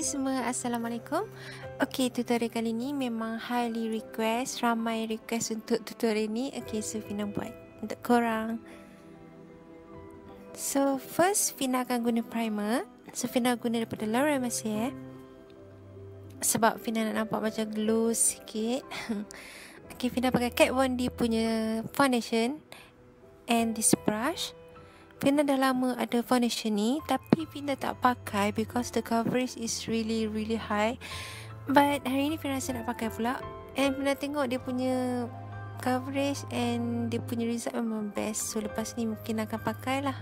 semua, Assalamualaikum. Tutorial kali ni memang highly request, ramai request untuk tutorial ni. So Fina buat untuk korang. So first Fina akan guna primer. So Fina guna daripada Laura Mercier, sebab Fina nak nampak macam glow sikit. Fina pakai Kat Von D punya foundation and this brush. Fina dah lama ada foundation ni, tapi Fina tak pakai because the coverage is really high. But hari ni Fina rasa nak pakai pula, and Fina tengok dia punya coverage and dia punya result memang best. So lepas ni mungkin akan pakai lah.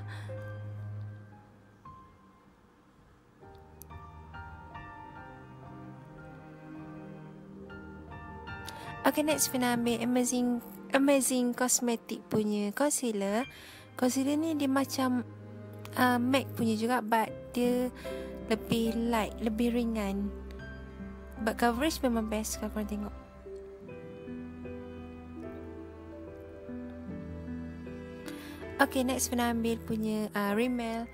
Next Fina ambil Amazing Cosmetic punya concealer. Concealer ni dia macam MAC punya juga, but dia lebih light, lebih ringan. But coverage memang best kalau korang tengok. Next Fina ambil punya Rimmel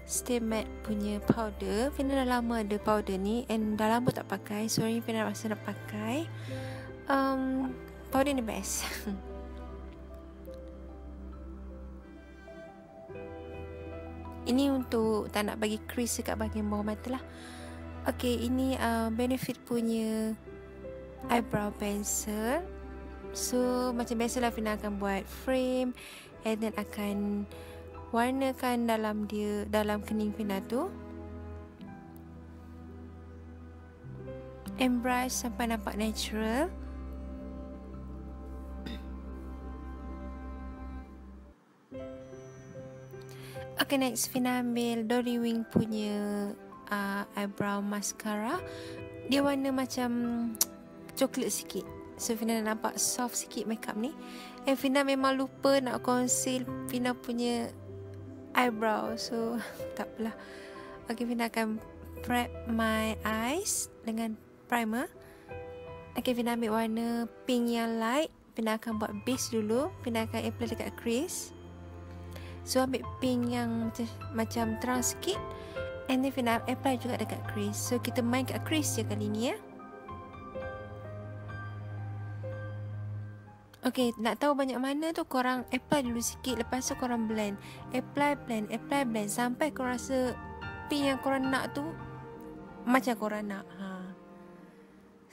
Stay Matte punya powder. Fina dah lama ada powder ni and dah lama tak pakai, so hari ni Fina rasa nak pakai. Powder ni best. Ini untuk tak nak bagi crease dekat bahagian bawah mata lah. Ini Benefit punya eyebrow pencil. So macam biasalah Fina akan buat frame and then akan warnakan dalam kening Fina tu. And brush sampai nampak natural. Next Fina ambil Dory Wing punya eyebrow mascara. Dia warna macam coklat sikit, so Fina nak nampak soft sikit makeup ni. And Fina memang lupa nak conceal Fina punya eyebrow, so tak apalah. Fina akan prep my eyes dengan primer. Fina ambil warna pink yang light. Fina akan buat base dulu. Fina akan apply dekat crease. So ambil pink yang macam terang sikit, and then Fina apply juga dekat crease. So kita main kat crease je kali ni ya. Nak tahu banyak mana tu, korang apply dulu sikit, lepas tu korang blend. Apply blend sampai korang rasa pink yang korang nak tu macam korang nak.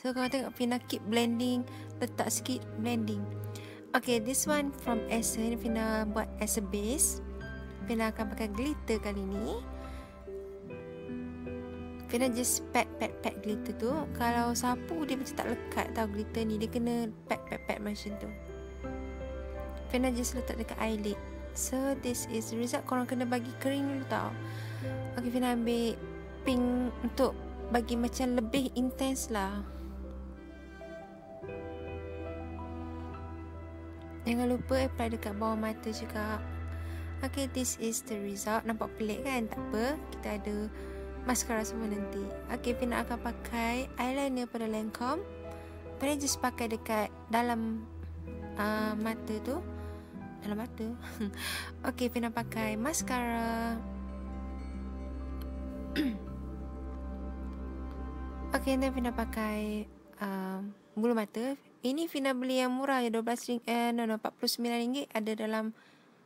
So korang tengok Fina keep blending, letak sikit blending. This one from Essence, Fina buat as a base. Fina akan pakai glitter kali ni. Fina just pat glitter tu. Kalau sapu dia macam tak lekat tau glitter ni, dia kena pat macam tu. Fina just letak dekat eyelid. So this is the result. Korang kena bagi kering dulu tau. Fina ambil pink untuk bagi macam lebih intense lah. Jangan lupa apply dekat bawah mata juga. This is the result. Nampak pelik kan? Tak apa, kita ada mascara semua nanti. Fina akan pakai eyeliner pada Lancome. Fina just pakai dekat dalam mata tu. Dalam mata. Fina pakai mascara. Then Fina pakai bulu mata. Ini Fina beli yang murah ya, RM49. Ada dalam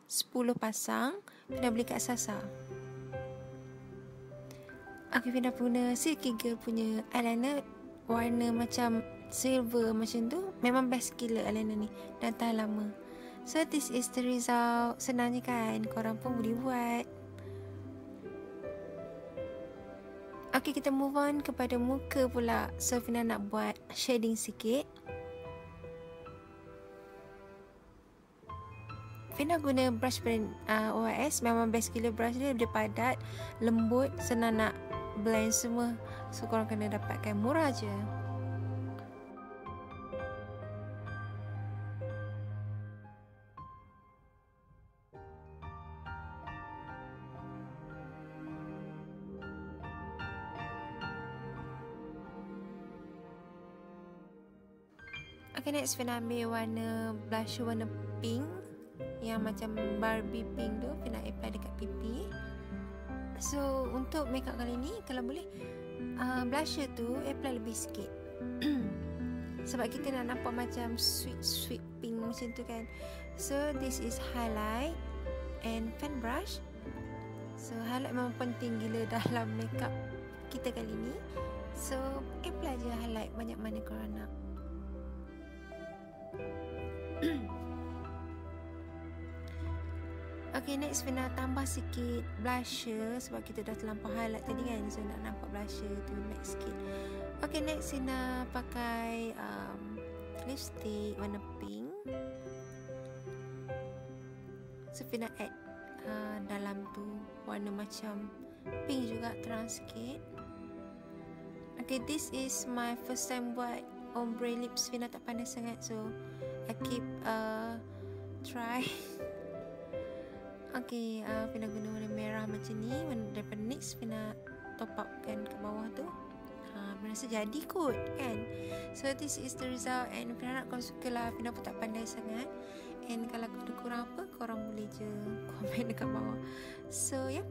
10 pasang. Fina beli kat Sasa. Fina guna Silky Girl punya eyeliner, warna macam silver macam tu. Memang best gila eyeliner ni, dan tahan lama. So this is the result. Senangnya kan, korang pun boleh buat. Kita move on kepada muka pula. So Fina nak buat shading sikit. Fina guna brush brand ORS. Memang best gila brush dia. Dia padat, lembut, senang nak blend semua. So korang kena dapatkan murah je. Next Fina ambil warna blusher warna pink, yang macam Barbie pink tu. Fina apply dekat pipi. So untuk makeup kali ni, kalau boleh blusher tu apply lebih sikit. Sebab kita nak nampak macam sweet pink macam tu kan. So this is highlight and fan brush. So highlight memang penting gila dalam makeup kita kali ni. So apply je highlight banyak mana korang nak. Okay, next Fina tambah sikit blusher sebab kita dah terlampau highlight tadi kan. So nak nampak blusher tu next sikit. Okay, next Fina pakai lipstick warna pink. So Fina add dalam tu warna macam pink juga, terang sikit. Okay, this is my first time buat ombre lips. Fina tak pandai sangat, so I keep try. Okay, Fina guna warna merah macam ni. Daripada NYX Fina top up kan ke bawah tu. Rasa jadi kot kan. So this is the result. And Fina nak korang suka lah. Fina pun tak pandai sangat. And kalau ada kurang apa, korang boleh je komen dekat bawah. So yeah,